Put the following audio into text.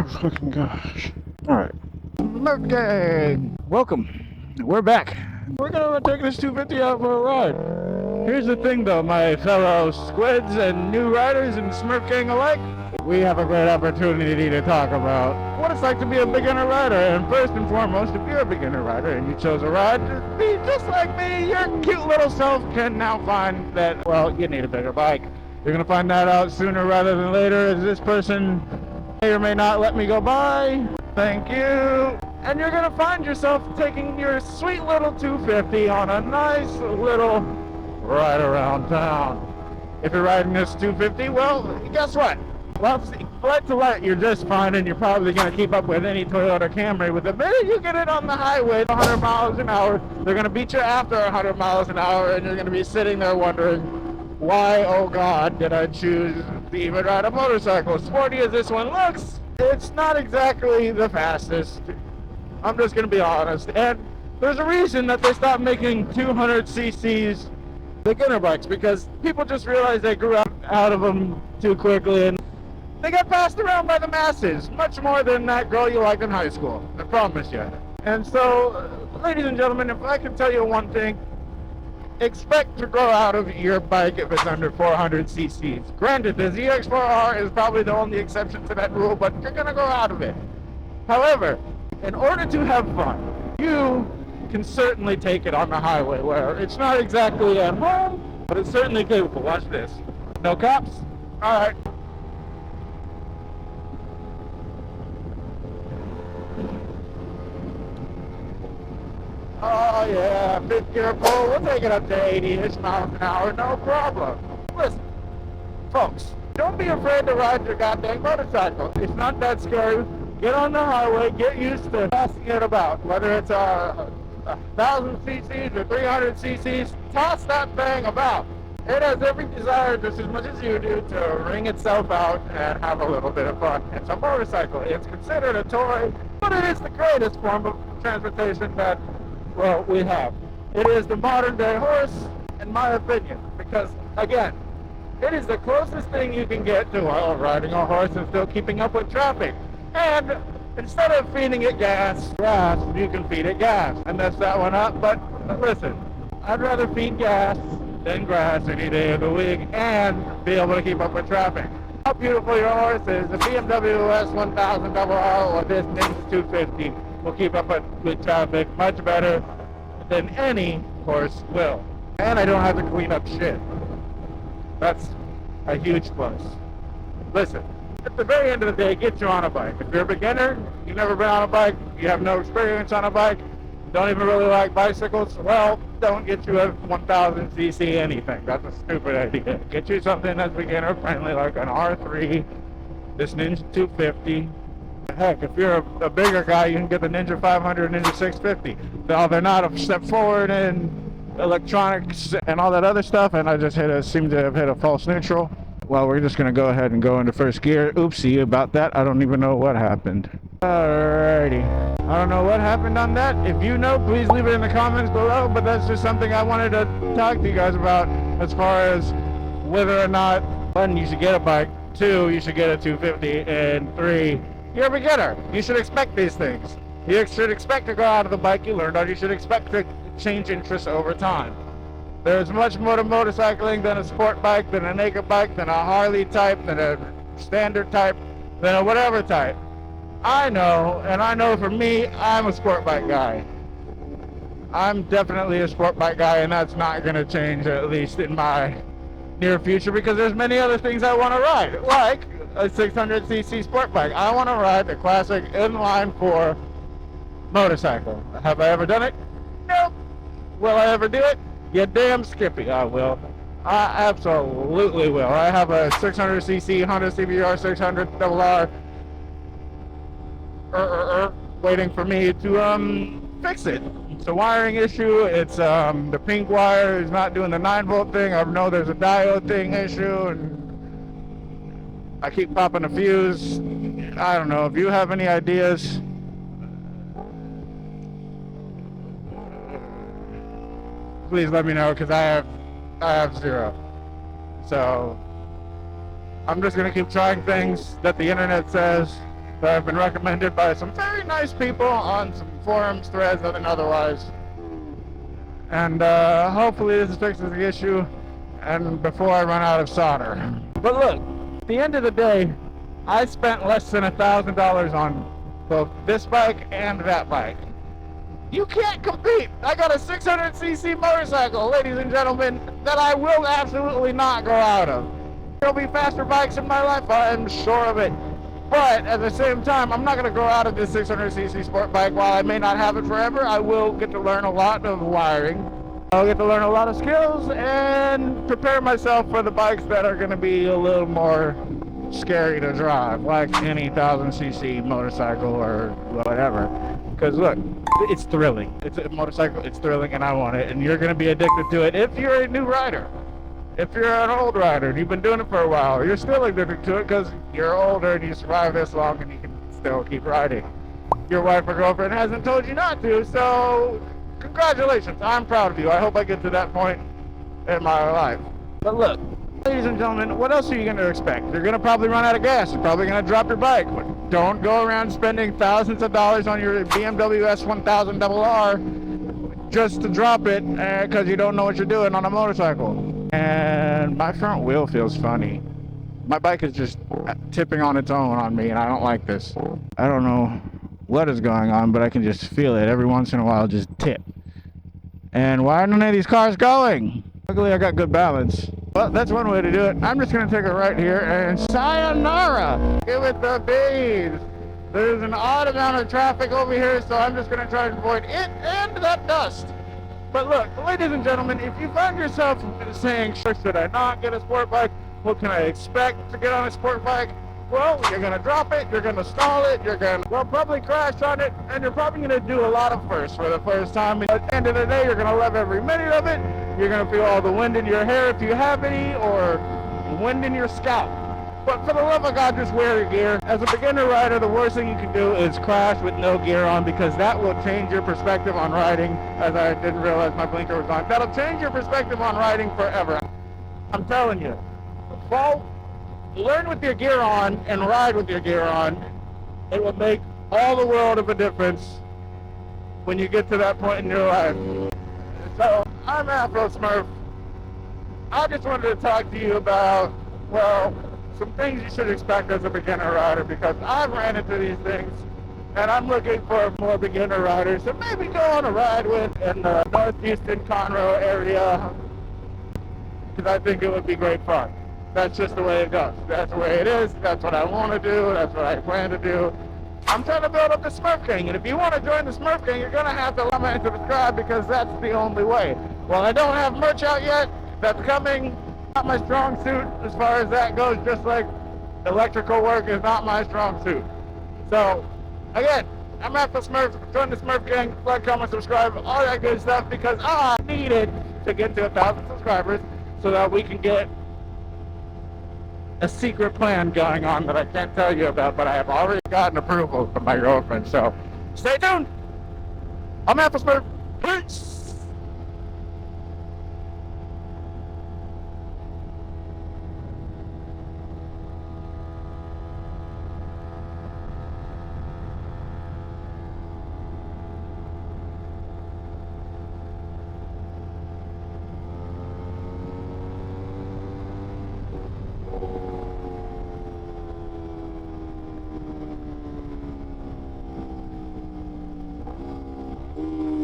Oh, fucking gosh. Alright. Smurphgang! Welcome. We're back. We're gonna take this 250 out for a ride. Here's the thing though, my fellow squids and new riders and Smurphgang alike. We have a great opportunity to talk about what it's like to be a beginner rider. And first and foremost, if you're a beginner rider and you chose a ride to be just like me, your cute little self can now find that, well, you need a bigger bike. You're gonna find that out sooner rather than later, as this person may or may not let me go by. Thank you. And you're gonna find yourself taking your sweet little 250 on a nice little ride around town. If you're riding this 250, well, guess what? Well, flight to light, you're just fine, and you're probably gonna keep up with any Toyota Camry. With the minute you get it on the highway, 100 miles an hour, they're gonna beat you after 100 miles an hour, and you're gonna be sitting there wondering, why, oh God, did I choose to even ride a motorcycle? Sporty as this one looks, it's not exactly the fastest. I'm just going to be honest. And there's a reason that they stopped making 200cc's beginner bikes, because people just realized they grew out of them too quickly, and they got passed around by the masses, much more than that girl you liked in high school. I promise you. And so, ladies and gentlemen, if I can tell you one thing, expect to grow out of your bike if it's under 400cc's. Granted, the ZX4R is probably the only exception to that rule, but you're going to grow out of it. However, in order to have fun, you can certainly take it on the highway, where it's not exactly at home, but it's certainly capable. Watch this. No cops? All right. Oh yeah, fifth gear pull, we'll take it up to 80-ish miles an hour, no problem. Listen, folks, don't be afraid to ride your goddamn motorcycle. It's not that scary. Get on the highway, get used to passing it about. Whether it's 1,000cc's or 300cc's, toss that thing about. It has every desire, just as much as you do, to wring itself out and have a little bit of fun. It's a motorcycle. It's considered a toy, but it is the greatest form of transportation that, well, we have. It is the modern day horse, in my opinion, because, again, it is the closest thing you can get to, well, riding a horse and still keeping up with traffic. And instead of feeding it grass, you can feed it gas and mess that one up. But listen, I'd rather feed gas than grass any day of the week and be able to keep up with traffic. How beautiful your horse is. The BMW S1000RR or this Ninja 250 will keep up with traffic much better than any horse will. And I don't have to clean up shit. That's a huge plus. Listen, at the very end of the day, get you on a bike. If you're a beginner, you've never been on a bike, you have no experience on a bike, don't even really like bicycles, well, don't get you a 1000cc anything. That's a stupid idea. Get you something that's beginner friendly, like an R3, this Ninja 250. Heck, if you're a bigger guy, you can get the Ninja 500, Ninja 650. Now, they're not a step forward in electronics and all that other stuff, and I just seem to have hit a false neutral. Well, we're just going to go ahead and go into first gear. Oopsie about that. I don't even know what happened. Alrighty. I don't know what happened on that. If you know, please leave it in the comments below, but that's just something I wanted to talk to you guys about as far as whether or not, one, you should get a bike, two, you should get a 250, and three, you're a beginner. You should expect these things. You should expect to go out of the bike you learned on. You should expect to change interests over time. There's much more to motorcycling than a sport bike, than a naked bike, than a Harley type, than a standard type, than a whatever type. I know, and I know for me, I'm a sport bike guy. I'm definitely a sport bike guy, and that's not going to change, at least in my near future, because there's many other things I want to ride, like a 600cc sport bike. I want to ride the classic inline 4 motorcycle. Have I ever done it? Nope. Will I ever do it? You damn skippy, I will. I absolutely will. I have a 600cc Honda CBR 600 RR waiting for me to fix it. It's a wiring issue. It's the pink wire is not doing the 9-volt thing. I know there's a diode thing issue, and I keep popping a fuse. I don't know if you have any ideas. Please let me know, because I have zero. So I'm just gonna keep trying things that the internet says that have been recommended by some very nice people on some forums, threads, and otherwise. And hopefully this fixes the issue and before I run out of solder. But look, at the end of the day, I spent less than $1,000 on both this bike and that bike. You can't compete. I got a 600cc motorcycle, ladies and gentlemen, that I will absolutely not go out of. There'll be faster bikes in my life, I'm sure of it. But at the same time, I'm not going to go out of this 600cc sport bike. While I may not have it forever, I will get to learn a lot of wiring. I'll get to learn a lot of skills and prepare myself for the bikes that are going to be a little more scary to drive, like any 1000cc motorcycle or whatever. Because look, it's thrilling. It's a motorcycle, it's thrilling, and I want it. And you're going to be addicted to it if you're a new rider. If you're an old rider and you've been doing it for a while, you're still addicted to it because you're older and you survive this long and you can still keep riding. Your wife or girlfriend hasn't told you not to, so congratulations. I'm proud of you. I hope I get to that point in my life. But look, ladies and gentlemen, what else are you going to expect? You're going to probably run out of gas. You're probably going to drop your bike. But don't go around spending thousands of dollars on your BMW S1000RR just to drop it because you don't know what you're doing on a motorcycle. And my front wheel feels funny. My bike is just tipping on its own on me, and I don't like this. I don't know what is going on, but I can just feel it every once in a while just tip. And why aren't any of these cars going? Luckily, I got good balance. Well, that's one way to do it. I'm just going to take it right here and sayonara. Give it the bees. There's an odd amount of traffic over here, so I'm just going to try to avoid it and that dust. But look, ladies and gentlemen, if you find yourself saying, should I not get a sport bike? What can I expect to get on a sport bike? Well, you're going to drop it, you're going to stall it, you're going to probably crash on it, and you're probably going to do a lot of firsts for the first time. At the end of the day, you're going to love every minute of it. You're going to feel all the wind in your hair if you have any, or wind in your scalp. But for the love of God, just wear your gear. As a beginner rider, the worst thing you can do is crash with no gear on, because that will change your perspective on riding, as I didn't realize my blinker was on. That'll change your perspective on riding forever. I'm telling you. Learn with your gear on and ride with your gear on. It will make all the world of a difference when you get to that point in your life. So, I'm Afro Smurf. I just wanted to talk to you about, well, some things you should expect as a beginner rider, because I've ran into these things and I'm looking for more beginner riders to maybe go on a ride with in the North Houston, Conroe area, because I think it would be great fun. That's just the way it goes. That's the way it is. That's what I want to do. That's what I plan to do. I'm trying to build up the Smurphgang, and if you want to join the Smurphgang, you're going to have to comment and subscribe, because that's the only way. Well, I don't have merch out yet. That's coming. Not my strong suit as far as that goes, just like electrical work is not my strong suit. So, again, I'm Afro Smurf. Join the Smurphgang. Like, comment, subscribe, all that good stuff, because I need it to get to 1,000 subscribers so that we can get a secret plan going on that I can't tell you about, but I have already gotten approval from my girlfriend. So stay tuned. I'm Afro Smurf. Peace.